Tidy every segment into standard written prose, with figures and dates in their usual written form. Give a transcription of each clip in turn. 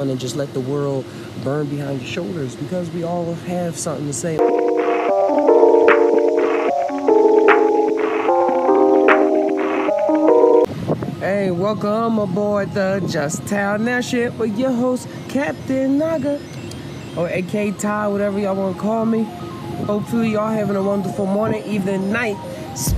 and just let the world burn behind your shoulders, because we all have something to say. Hey, welcome aboard the Just Tao Now ship with your host, Captin Naga, or aka Tai, whatever y'all want to call me. Hopefully y'all having a wonderful morning, evening, night,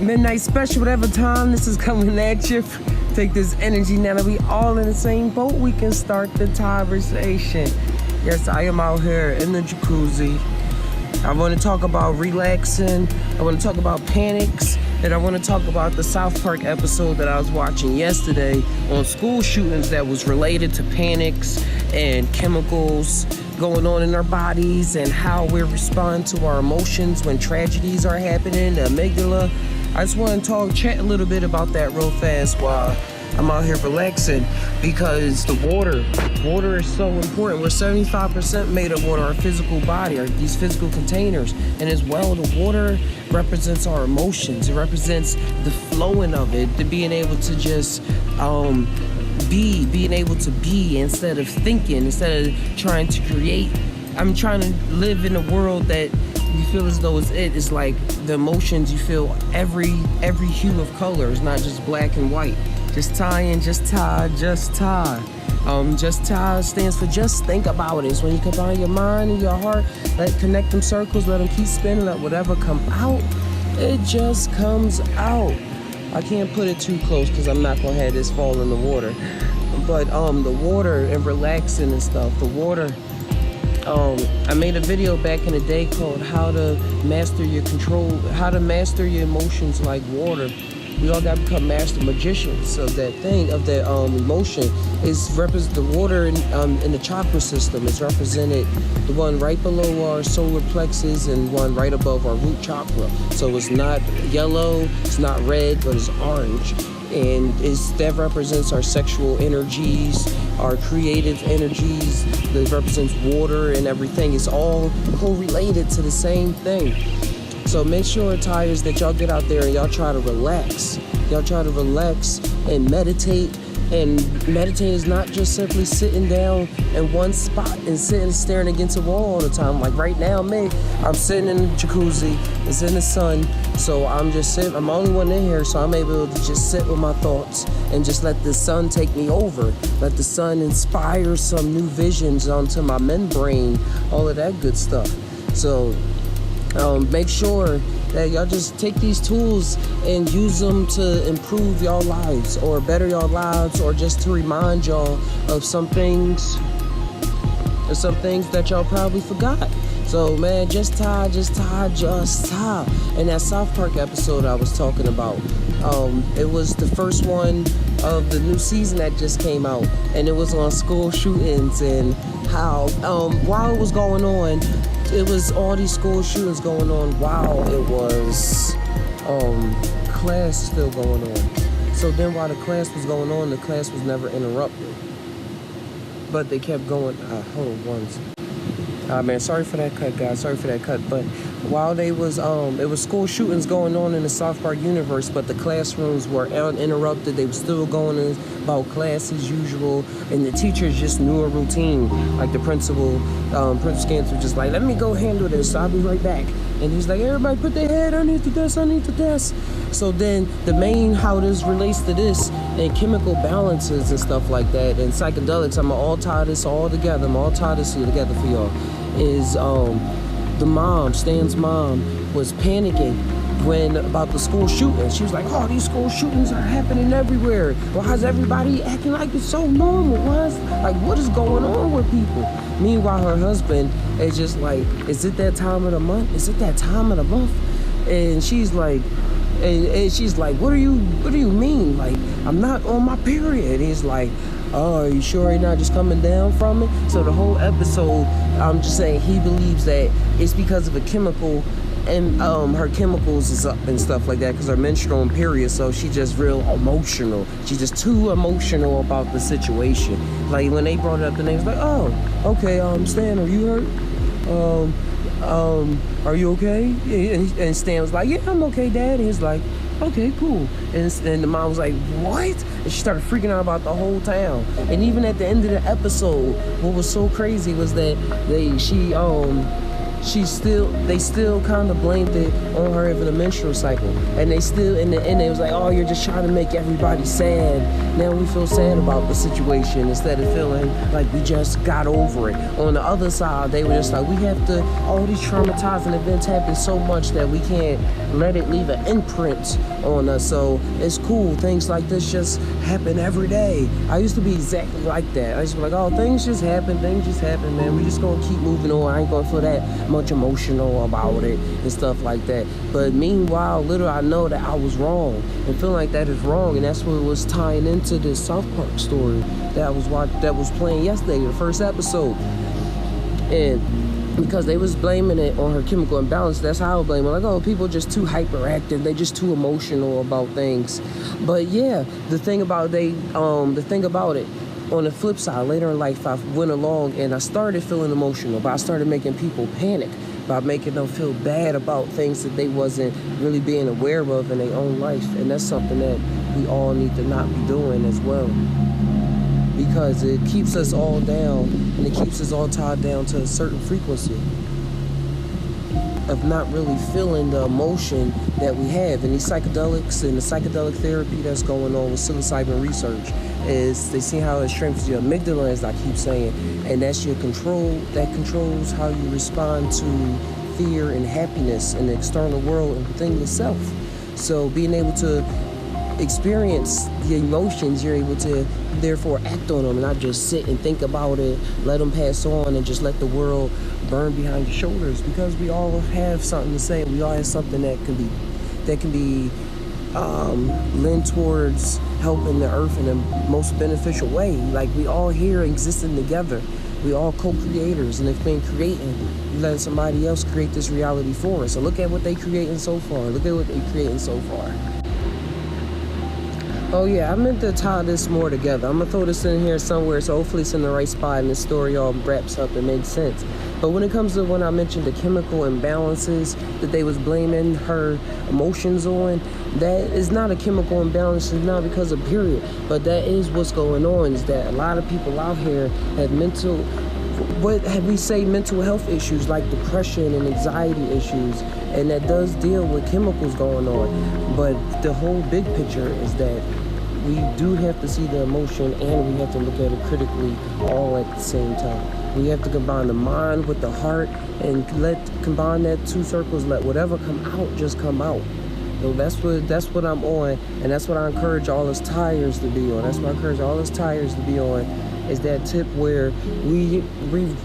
midnight special, whatever time this is coming at you. Take this energy now that we all in the same boat. We can start the conversation. Yes, I am out here in the jacuzzi. I want to talk about relaxing. I want to talk about panics. And I want to talk about the South Park episode that I was watching yesterday on school shootings that was related to panics and chemicals going on in our bodies and how we respond to our emotions when tragedies are happening, the amygdala. I just want to chat a little bit about that real fast while I'm out here relaxing, because the water is so important. We're 75% made of water, our physical body, these physical containers. And as well, the water represents our emotions. It represents the flowing of it, the being able to just being able to be instead of thinking, instead of trying to create. I'm trying to live in a world that you feel as though it's like the emotions you feel every hue of color. It's not just black and white. Just Tai and Just Tai, Just Tai. Just Tai stands for just think about it. It's when you combine your mind and your heart, connect them circles, let them keep spinning, let whatever come out, it just comes out. I can't put it too close because I'm not gonna have this fall in the water. But the water and relaxing and stuff, the water. I made a video back in the day called how to master your emotions like water. We all got to become master magicians of that thing, of that emotion. The water in the chakra system is represented, the one right below our solar plexus and one right above our root chakra. So it's not yellow, it's not red, but it's orange. And that represents our sexual energies, our creative energies, that represents water and everything. It's all correlated to the same thing. So make sure, Tai'ers, that y'all get out there and y'all try to relax. Y'all try to relax and meditate. And meditating is not just simply sitting down in one spot and staring against a wall all the time. Like right now, I'm sitting in the jacuzzi, it's in the sun, so I'm just sitting. I'm the only one in here, so I'm able to just sit with my thoughts and just let the sun take me over. Let the sun inspire some new visions onto my membrane, all of that good stuff. So make sure that y'all just take these tools and use them to improve y'all lives or better y'all lives, or just to remind y'all of some things that y'all probably forgot. So man, just Tai, just Tai, just Tai. And that South Park episode I was talking about, it was the first one of the new season that just came out, and it was on school shootings and how while it was going on, it was all these school shootings going on while it was class still going on. So then while the class was going on, the class was never interrupted. But they kept going. Hold on one second. Man, sorry for that cut, guys. Sorry for that cut. But while it was school shootings going on in the South Park universe, but the classrooms were uninterrupted. They were still going about class as usual, and the teachers just knew a routine. Like the principal Scantz was just like, let me go handle this, I'll be right back. And he's like, everybody put their head underneath the desk. So then how this relates to this and chemical balances and stuff like that and psychedelics, I'm gonna all tie this all together. I'm all tie this together for y'all. Is the mom, Stan's mom, was panicking about the school shooting. She was like, oh, these school shootings are happening everywhere. Why is everybody acting like it's so normal? What is going on with people? Meanwhile, her husband is just like, is it that time of the month? Is it that time of the month? And she's like, what do you mean? Like, I'm not on my period. He's like, oh, are you sure you're not just coming down from it? So the whole episode, I'm just saying, he believes that it's because of a chemical, and her chemicals is up and stuff like that, because her menstrual period, so she's just real emotional. She's just too emotional about the situation. Like when they brought it up, the name's like, oh, okay, Stan, are you hurt? Are you okay? And Stan was like, yeah, I'm okay, Dad. And he's like, okay, cool. And the mom was like, what? And she started freaking out about the whole town. And even at the end of the episode, what was so crazy was that they still kind of blamed it on her having a menstrual cycle, and they still in the end it was like, oh, you're just trying to make everybody sad. Now we feel sad about the situation instead of feeling like we just got over it. On the other side, they were just like, we have to, all these traumatizing events happen so much that we can't let it leave an imprint on us. So it's cool, things like this just happen every day. I used to be exactly like that. I used to be like, oh, things just happen, man. We just gonna keep moving on. I ain't gonna feel that much emotional about it and stuff like that. But meanwhile, little I know that I was wrong, and feeling like that is wrong, and that's what was tying into this South Park story that was playing yesterday, the first episode. And because they was blaming it on her chemical imbalance, that's how I would blame it. Like, oh, people just too hyperactive, they just too emotional about things. But yeah, the thing about it, on the flip side, later in life, I went along and I started feeling emotional, but I started making people panic by making them feel bad about things that they wasn't really being aware of in their own life. And that's something that we all need to not be doing as well, because it keeps us all down, and it keeps us all tied down to a certain frequency of not really feeling the emotion that we have. And these psychedelics and the psychedelic therapy that's going on with psilocybin research is they see how it strengthens your amygdala, as I keep saying, and that's your control, that controls how you respond to fear and happiness in the external world and within yourself. So being able to experience the emotions, you're able to therefore act on them and not just sit and think about it, let them pass on, and just let the world burn behind your shoulders, because we all have something to say. We all have something that can be lend towards helping the earth in the most beneficial way. Like, we all here existing together. We all co-creators, and if we're creating, you letting somebody else create this reality for us. So look at what they creating so far. Oh yeah, I meant to tie this more together. I'm gonna throw this in here somewhere, so hopefully it's in the right spot and the story all wraps up and makes sense. But when it comes to when I mentioned the chemical imbalances that they was blaming her emotions on, that is not a chemical imbalance. It's not because of period, but that is what's going on. Is that a lot of people out here have mental health issues like depression and anxiety issues, and that does deal with chemicals going on. But the whole big picture is that we do have to see the emotion, and we have to look at it critically all at the same time. We have to combine the mind with the heart, and combine that two circles. Let whatever come out just come out. So that's what I'm on, and that's what I encourage all us Tai'ers to be on. Is that tip where we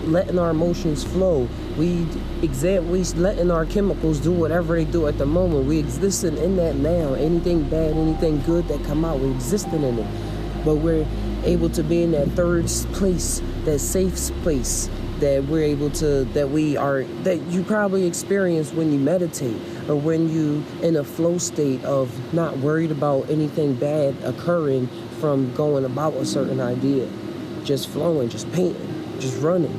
letting our emotions flow. We letting our chemicals do whatever they do at the moment. We existing in that now. Anything bad, anything good that come out, we're existing in it. But we're able to be in that third place, that safe place that you probably experience when you meditate, or when you in a flow state of not worried about anything bad occurring from going about a certain idea. Just flowing, just painting, just running.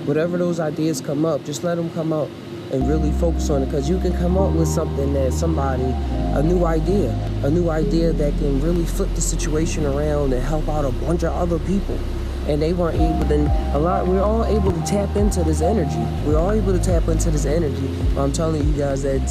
Whatever those ideas come up, just let them come up and really focus on it, because you can come up with something that a new idea that can really flip the situation around and help out a bunch of other people. And they weren't able to, we're all able to tap into this energy. But I'm telling you guys that it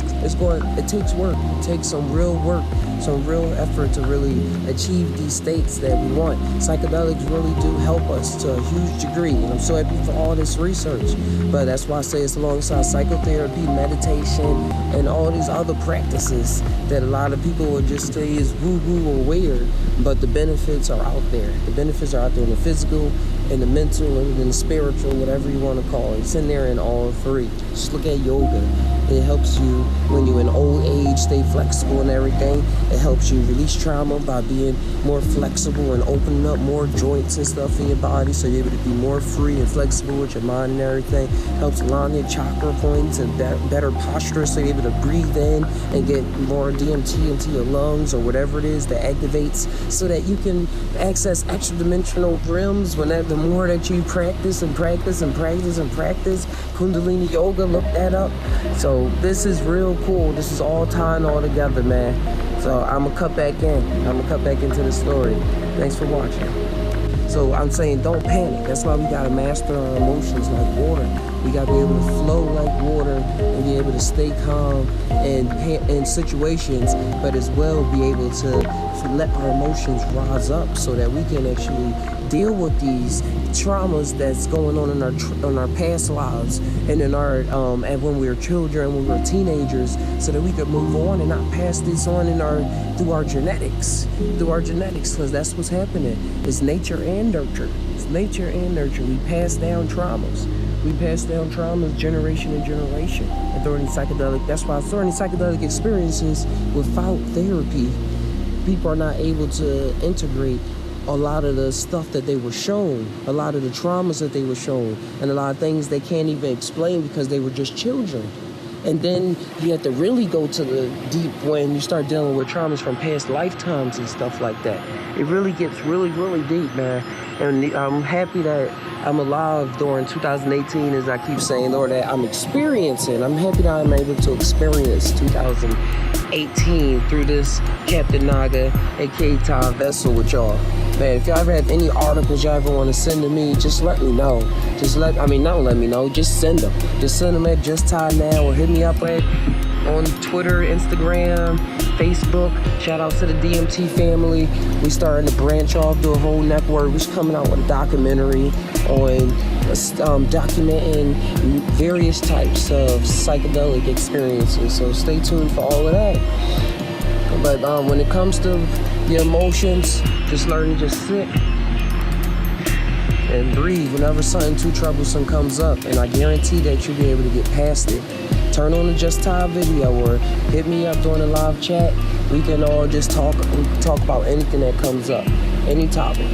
takes work. It takes some real work, some real effort to really achieve these states that we want. Psychedelics really do help us to a huge degree, and I'm so happy for all this research. But that's why I say it's alongside psychotherapy, meditation, and all these other practices that a lot of people would just say is woo-woo or weird, but the benefits are out there. The benefits are out there in the physical, in the mental, and in the spiritual, whatever you want to call it. It's in there in all three. Just look at yoga. It helps you when you're in old age, stay flexible and everything. It helps you release trauma by being more flexible and opening up more joints and stuff in your body, so you're able to be more free and flexible with your mind and everything. Helps align your chakra points and better posture, so you're able to breathe in and get more DMT into your lungs or whatever it is that activates, so that you can access extra dimensional realms the more that you practice Kundalini yoga, look that up. So So this is real cool. This is all tying all together, man. So I'm gonna cut back in. I'm gonna cut back into the story. Thanks for watching. So I'm saying don't panic. That's why we gotta master our emotions like water. We gotta be able to flow like water and be able to stay calm in situations, but as well be able to let our emotions rise up so that we can actually deal with these traumas that's going on in our past lives and in our and when we were children, when we were teenagers, so that we could move on and not pass this on through our genetics, because that's what's happening. It's nature and nurture. It's nature and nurture. We pass down traumas. We pass down traumas generation to generation. And during psychedelic, that's why during psychedelic experiences without therapy, people are not able to integrate a lot of the stuff that they were shown, a lot of the traumas that they were shown, and a lot of things they can't even explain because they were just children. And then you have to really go to the deep when you start dealing with traumas from past lifetimes and stuff like that. It really gets really, really deep, man. And I'm happy that I'm alive during 2018, as I keep saying, or that I'm experiencing. I'm happy that I'm able to experience 2018 through this Captin Naga, aka Tai vessel with y'all. Man, if y'all ever have any articles y'all ever want to send to me, just let me know. Just let me know, just send them. Just send them at Just Tai Now, or hit me up on Twitter, Instagram, Facebook. Shout out to the DMT family. We starting to branch off, do a whole network. We're coming out with a documentary on documenting various types of psychedelic experiences. So stay tuned for all of that. But when it comes to your emotions, just learn to just sit and breathe whenever something too troublesome comes up, and I guarantee that you'll be able to get past it. Turn on the Just Tai video or hit me up during a live chat. We can all just talk about anything that comes up, any topic.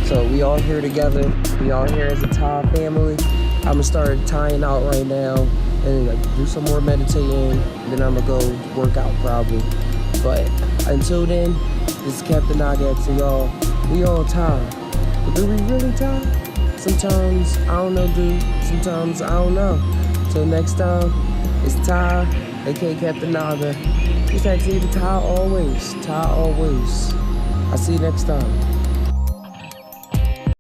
So we all here together. We all here as a Tai family. I'm gonna start tying out right now and do some more meditating. Then I'm gonna go work out probably. But until then, this is Captin Naga to y'all. We all Tai. But do we really Tai? Sometimes I don't know, dude. Sometimes I don't know. Till next time, it's Tai, aka Captin Naga. It's actually the Tai always. Tai always. I'll see you next time.